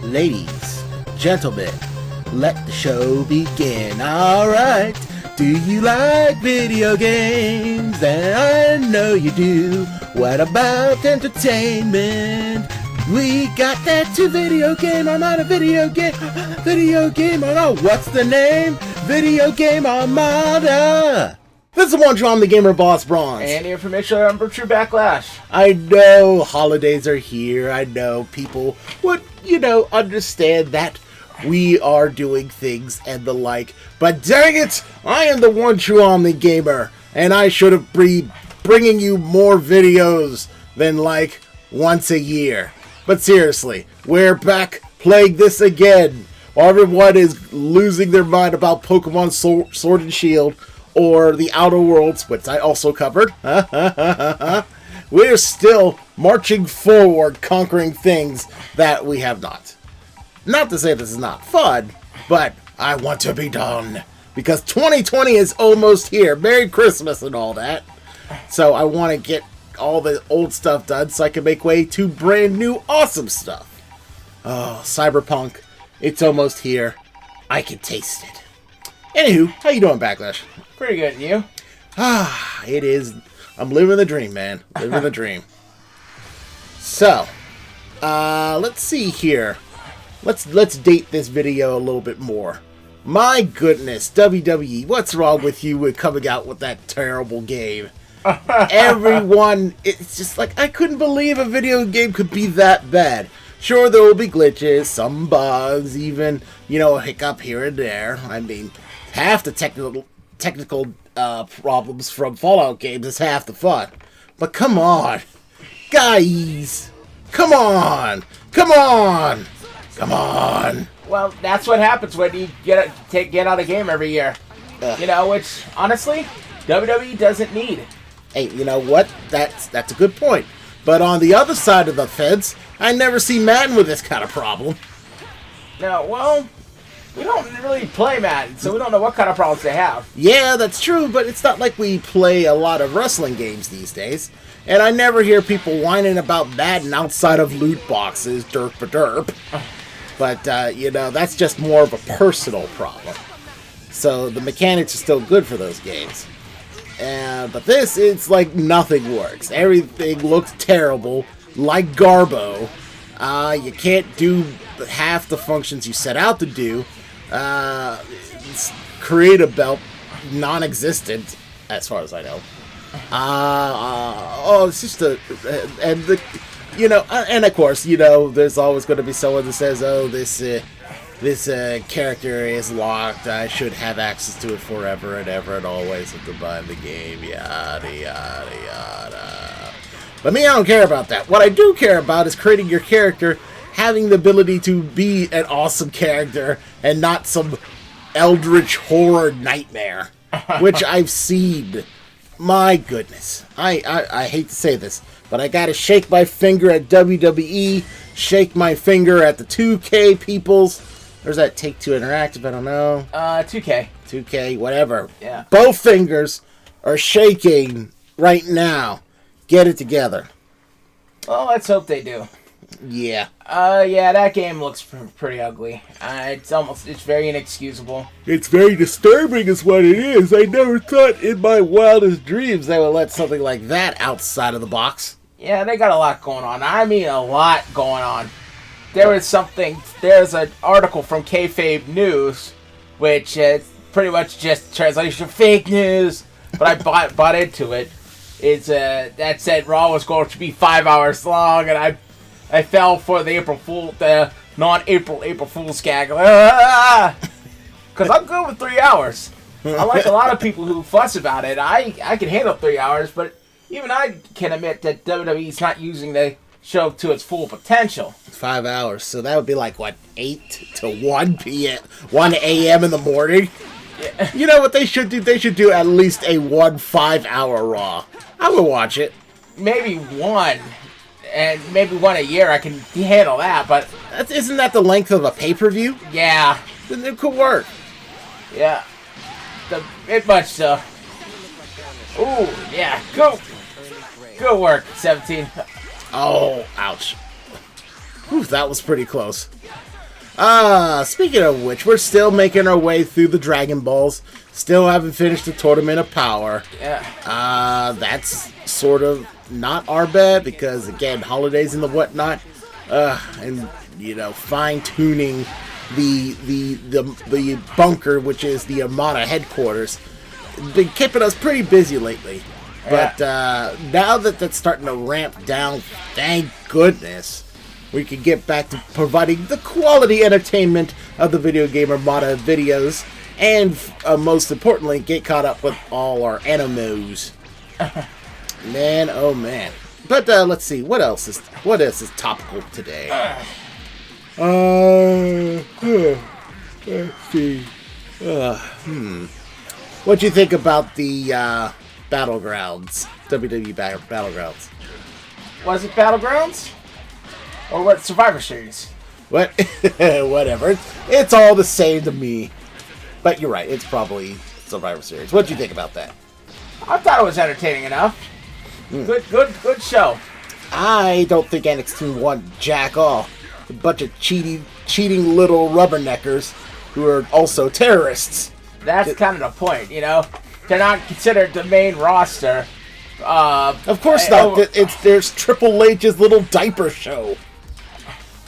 Ladies, gentlemen, let the show begin. Alright, do you like video games? And I know you do. What about entertainment? We got that too. Video game, I'm on a video game. Video game, oh, what's the name? Video Game Armada. This is one I'm the Gamer Boss Bronze. And the information on True Backlash. I know holidays are here. I know people would, understand that we are doing things and the like. But dang it, I am the one true Omni Gamer, and I should have been bringing you more videos than like once a year. But seriously, we're back playing this again. While everyone is losing their mind about Pokemon Sword and Shield, or the Outer Worlds, which I also covered. We're still marching forward, conquering things that we have not. Not to say this is not fun, but I want to be done. Because 2020 is almost here. Merry Christmas and all that. So I want to get all the old stuff done so I can make way to brand new awesome stuff. Oh, Cyberpunk. It's almost here. I can taste it. Anywho, how you doing, Backlash? Pretty good, and you? It is. I'm living the dream, man. Living the dream. So, let's see here. Let's date this video a little bit more. My goodness, WWE, what's wrong with you with coming out with that terrible game? Everyone, it's just like, I couldn't believe a video game could be that bad. Sure, there will be glitches, some bugs, even, a hiccup here and there. I mean, half the technical problems from Fallout games is half the fun. But come on, guys, come on. Well, that's what happens when you get out a game every year. Which, honestly, WWE doesn't need. Hey, you know what? That's a good point. But on the other side of the fence, I never see Madden with this kind of problem. No, well, we don't really play Madden, so we don't know what kind of problems they have. Yeah, that's true, but it's not like we play a lot of wrestling games these days. And I never hear people whining about Madden outside of loot boxes, derp-a-derp. But, that's just more of a personal problem. So the mechanics are still good for those games. But this, it's like nothing works. Everything looks terrible, like Garbo. You can't do half the functions you set out to do. Create a belt, non-existent, as far as I know. It's just and of course, there's always going to be someone that says, oh, this character is locked. I should have access to it forever and ever and always have to buy the game. Yada, yada, yada. But me, I don't care about that. What I do care about is creating your character, having the ability to be an awesome character and not some eldritch horror nightmare, which I've seen. My goodness. I hate to say this, but I gotta shake my finger at WWE, shake my finger at the 2K peoples. Or that Take-Two Interactive? I don't know. 2K. 2K, whatever. Yeah. Both fingers are shaking right now. Get it together. Well, let's hope they do. Yeah. Yeah, that game looks pretty ugly. It's very inexcusable. It's very disturbing is what it is. I never thought in my wildest dreams they would let something like that outside of the box. Yeah, they got a lot going on. I mean, a lot going on. There's an article from Kayfabe News, which is pretty much just translation of fake news, but I bought into it. It's that said Raw was going to be 5 hours long, and I fell for the non-April Fool's gag. Because I'm good with 3 hours. Unlike a lot of people who fuss about it, I can handle 3 hours, but even I can admit that WWE's not using the show to its full potential. 5 hours, so that would be like, what, 8 to 1 p.m., 1 a.m. in the morning? Yeah. You know what they should do? They should do at least a 5-hour Raw. I would watch it. Maybe one, and maybe one a year, I can handle that, but... Isn't that the length of a pay-per-view? Yeah. Then it could work. Yeah. It much so. Ooh, yeah, go work, 17. Oh, ouch. Whew, that was pretty close. Speaking of which, we're still making our way through the Dragon Balls. Still haven't finished the Tournament of Power. Yeah. That's sort of not our bad because, again, holidays and the whatnot. And, fine tuning the bunker, which is the Armada headquarters. Been keeping us pretty busy lately. But now that that's starting to ramp down, thank goodness, we can get back to providing the quality entertainment of the Video Game Armada videos, and most importantly, get caught up with all our animos. Man, oh man. But let's see, what else is topical today? Let's see. What'd you think about the Battlegrounds? WWE Battlegrounds. Was it Battlegrounds? Or what? Survivor Series? What? Whatever. It's all the same to me. But you're right. It's probably Survivor Series. What'd you think about that? I thought it was entertaining enough. Good show. I don't think NXT won jack all. A bunch of cheating little rubberneckers who are also terrorists. That's kind of the point, They're not considered the main roster. Of course not. There's Triple H's little diaper show.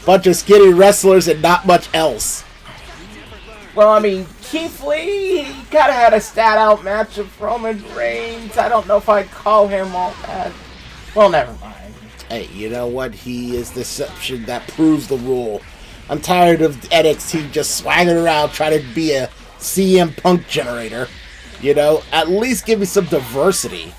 Bunch of skinny wrestlers and not much else. Well, I mean, Keith Lee, he kind of had a stat-out match with Roman Reigns. I don't know if I'd call him all that. Well, never mind. Hey, you know what? He is the exception that proves the rule. I'm tired of NXT just swagging around trying to be a CM Punk generator. At least give me some diversity.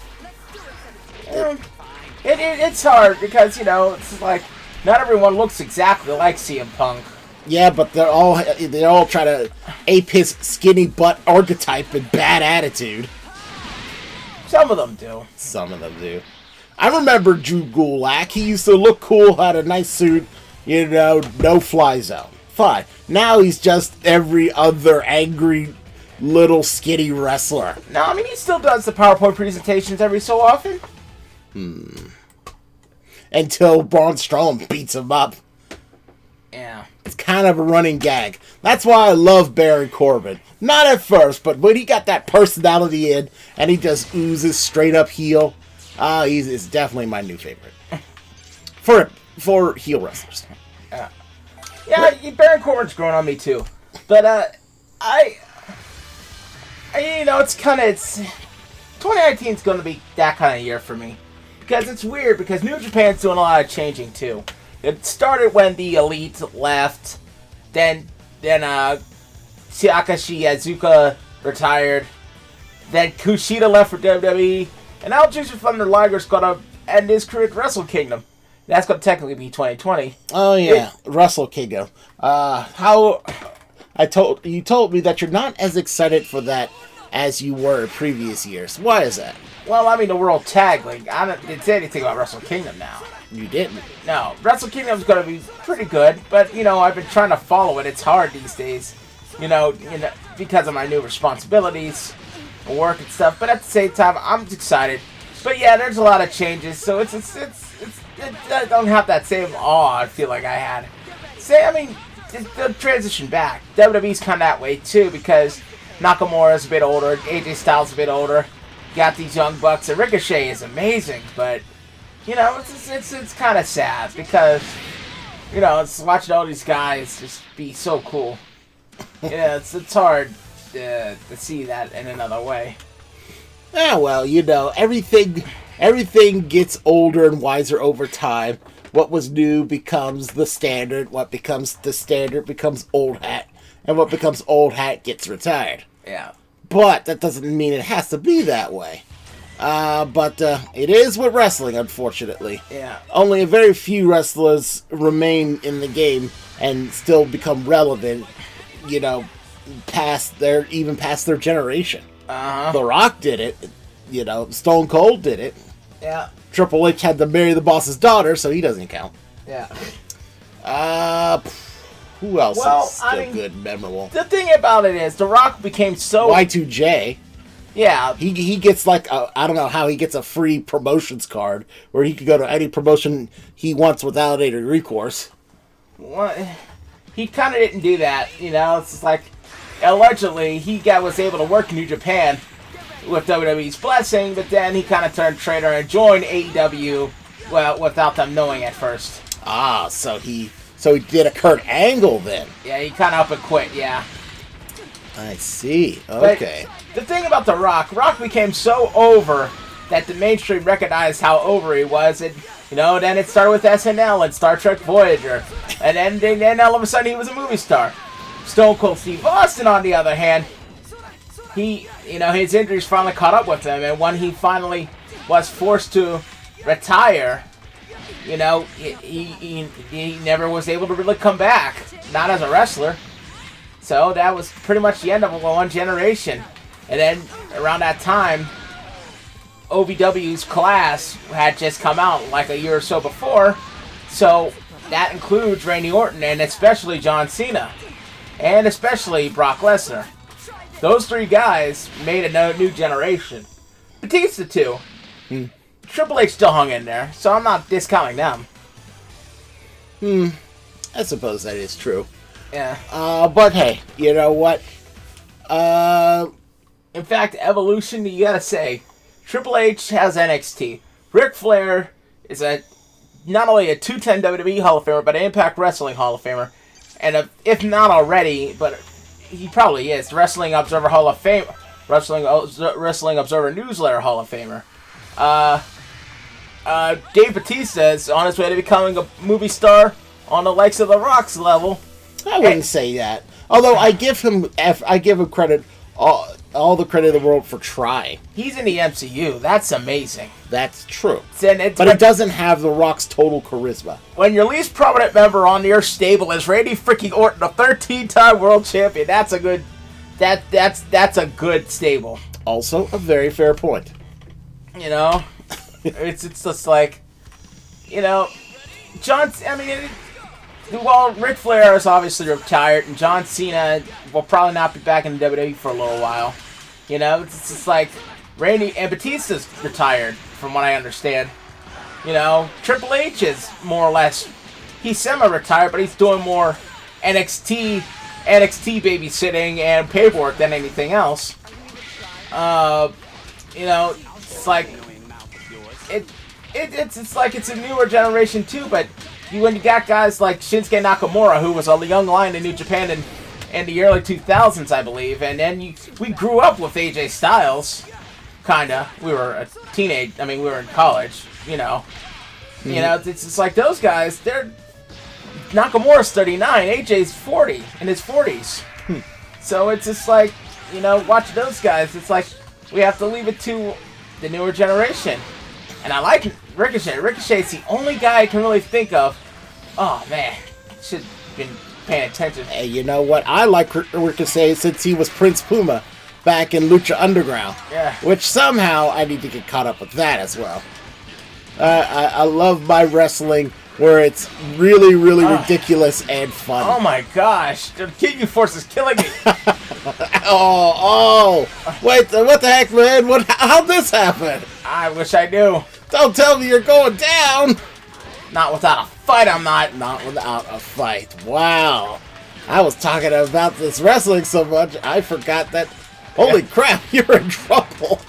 It's hard because, it's like, not everyone looks exactly like CM Punk. Yeah, but they all try to ape his skinny butt archetype and bad attitude. Some of them do. Some of them do. I remember Drew Gulak. He used to look cool, had a nice suit, no fly zone. Fine. Now he's just every other angry little skinny wrestler. No, I mean, he still does the PowerPoint presentations every so often. Until Braun Strowman beats him up. Yeah. It's kind of a running gag. That's why I love Baron Corbin. Not at first, but when he got that personality in, and he just oozes straight up heel, he's definitely my new favorite. For heel wrestlers. Yeah, Baron Corbin's growing on me too. But, it's 2019 is going to be that kind of year for me. Because it's weird, because New Japan's doing a lot of changing too. It started when the Elite left, then Takashi Iizuka retired, then Kushida left for WWE, and now Jushin Thunder Liger's going to end his career at Wrestle Kingdom. That's going to technically be 2020. Oh yeah, Wrestle Kingdom. You told me that you're not as excited for that as you were in previous years. Why is that? Well, I mean, the World Tag League. I didn't say anything about Wrestle Kingdom now. You didn't? No. Wrestle Kingdom's going to be pretty good, but, I've been trying to follow it. It's hard these days, because of my new responsibilities and work and stuff. But at the same time, I'm excited. But yeah, there's a lot of changes, so it don't have that same awe I feel like I had. The transition back. WWE's kind of that way too, because Nakamura's a bit older, AJ Styles a bit older. Got these young bucks, and Ricochet is amazing, but it's kind of sad because it's watching all these guys just be so cool. It's hard to see that in another way. Yeah, well, everything gets older and wiser over time. What was new becomes the standard. What becomes the standard becomes old hat. And what becomes old hat gets retired. Yeah. But that doesn't mean it has to be that way. But it is with wrestling, unfortunately. Yeah. Only a very few wrestlers remain in the game and still become relevant, past their generation. Uh-huh. The Rock did it. Stone Cold did it. Yeah. Triple H had to marry the boss's daughter, so he doesn't count. Yeah. Who else is still good and memorable? The thing about it is, The Rock became so... Y2J. Yeah. He gets I don't know how he gets a free promotions card where he could go to any promotion he wants without any recourse. What? he kind of didn't do that. You know, it's just like allegedly he was able to work New Japan with WWE's blessing, but then he kind of turned traitor and joined AEW, well, without them knowing at first. Ah, so he did a Kurt Angle then. Yeah, he kind of up and quit. Yeah. I see. Okay. But the thing about The Rock became so over that the mainstream recognized how over he was, and then it started with SNL and Star Trek Voyager, and then all of a sudden he was a movie star. Stone Cold Steve Austin, on the other hand, his injuries finally caught up with him, and when he finally was forced to retire, he never was able to really come back, not as a wrestler. So that was pretty much the end of one generation. And then around that time, OVW's Class had just come out like a year or so before. So that includes Randy Orton and especially John Cena. And especially Brock Lesnar. Those three guys made a new generation. Batista too. Triple H still hung in there, so I'm not discounting them. I suppose that is true. Yeah. But hey, you know what? In fact, Evolution, you gotta say, Triple H has NXT. Ric Flair is not only a 2-10 WWE Hall of Famer, but an Impact Wrestling Hall of Famer. And if not already, but he probably is, Wrestling Observer Hall of Fame, Wrestling Observer Newsletter Hall of Famer. Dave Bautista is on his way to becoming a movie star on the likes of The Rock's level. I wouldn't say that. Although I give him credit, all the credit in the world for trying. He's in the MCU. That's amazing. That's true. But it doesn't have The Rock's total charisma. When your least prominent member on your stable is Randy freaking Orton, a 13-time world champion, that's a good. That's a good stable. Also, a very fair point. It's just like, John. Well, Ric Flair is obviously retired, and John Cena will probably not be back in the WWE for a little while. It's just like Randy and Batista's retired, from what I understand. Triple H is more or less, he's semi-retired, but he's doing more NXT babysitting and paperwork than anything else. It's like it's like it's a newer generation too, but when you got guys like Shinsuke Nakamura, who was a young lion in New Japan in the early 2000s, I believe, and then we grew up with AJ Styles, kinda. We were we were in college, it's just like those guys. Nakamura's 39, AJ's 40, in his 40s. So it's just like, watch those guys. It's like we have to leave it to the newer generation. And I like Ricochet. Ricochet's the only guy I can really think of. Oh, man. Should have been paying attention. Hey, you know what? I like Ricochet since he was Prince Puma back in Lucha Underground. Yeah. Which somehow I need to get caught up with that as well. I love my wrestling where it's really, really ridiculous and fun. Oh, my gosh. The Ginyu Force is killing me. Oh. Wait, what the heck, man? How'd this happen? I wish I knew. Don't tell me you're going down. Not without a fight, I'm not. Not without a fight. Wow. I was talking about this wrestling so much, I forgot that. Holy crap, you're in trouble.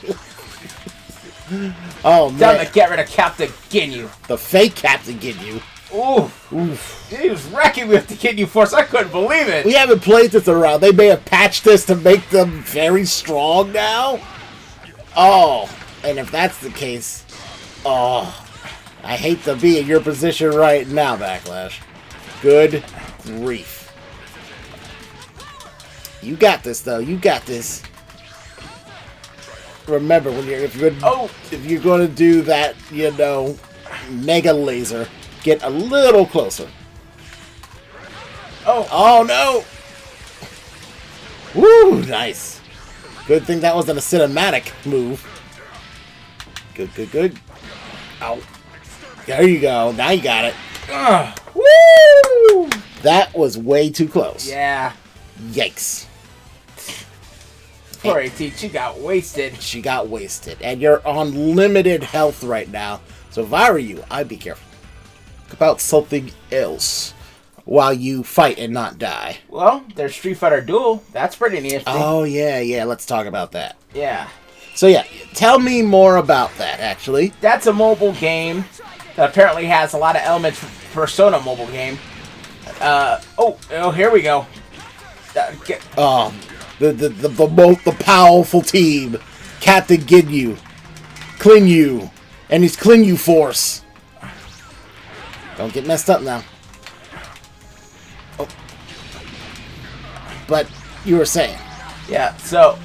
Oh, man. Time to get rid of Captain Ginyu. The fake Captain Ginyu. Oof. He was wrecking me with the Ginyu Force. I couldn't believe it. We haven't played this around. They may have patched this to make them very strong now. Oh. And if that's the case, I hate to be in your position right now, Backlash. Good grief. You got this, though. You got this. Remember, if you're going to do that, mega laser, get a little closer. Oh no! Woo, nice. Good thing that wasn't a cinematic move. Good. Ow. There you go. Now you got it. Woo! That was way too close. Yeah. Yikes. Poor AT, she got wasted. She got wasted. And you're on limited health right now. So if I were you, I'd be careful. About something else. while you fight and not die. Well, there's Street Fighter Duel. That's pretty interesting. Oh, yeah. Let's talk about that. Yeah. So, yeah, tell me more about that, actually. That's a mobile game that apparently has a lot of elements from Persona mobile game. Here we go. The powerful team. Captain Ginyu. Klingyu. And his Klingyu Force. Don't get messed up now. Oh. But you were saying. Yeah, so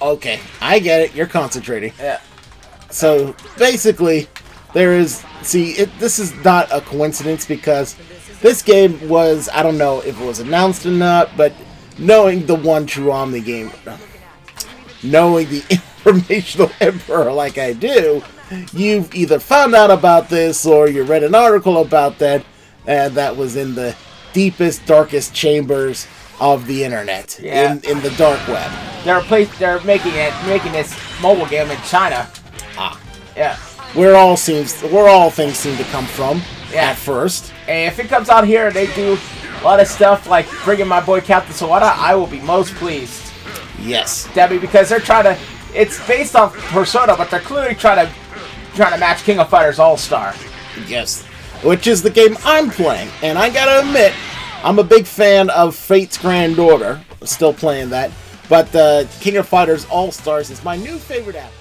okay. I get it. You're concentrating. yeah. So basically, this is not a coincidence because this game was, I don't know if it was announced or not, but knowing the one true Omni game, knowing the informational emperor like I do, you've either found out about this or you read an article about that, and that was in the deepest, darkest chambers of the internet, in the dark web. They're making this mobile game in China. Yeah. Where all things seem to come from at first. And if it comes out here and they do a lot of stuff like bringing my boy Captain Sawada, I will be most pleased. Yes. Debbie, because they're trying to. It's based off Persona, but they're clearly trying to match King of Fighters All-Star. Yes. Which is the game I'm playing, and I gotta admit, I'm a big fan of Fate's Grand Order. Still playing that, but King of Fighters All-Stars is my new favorite app.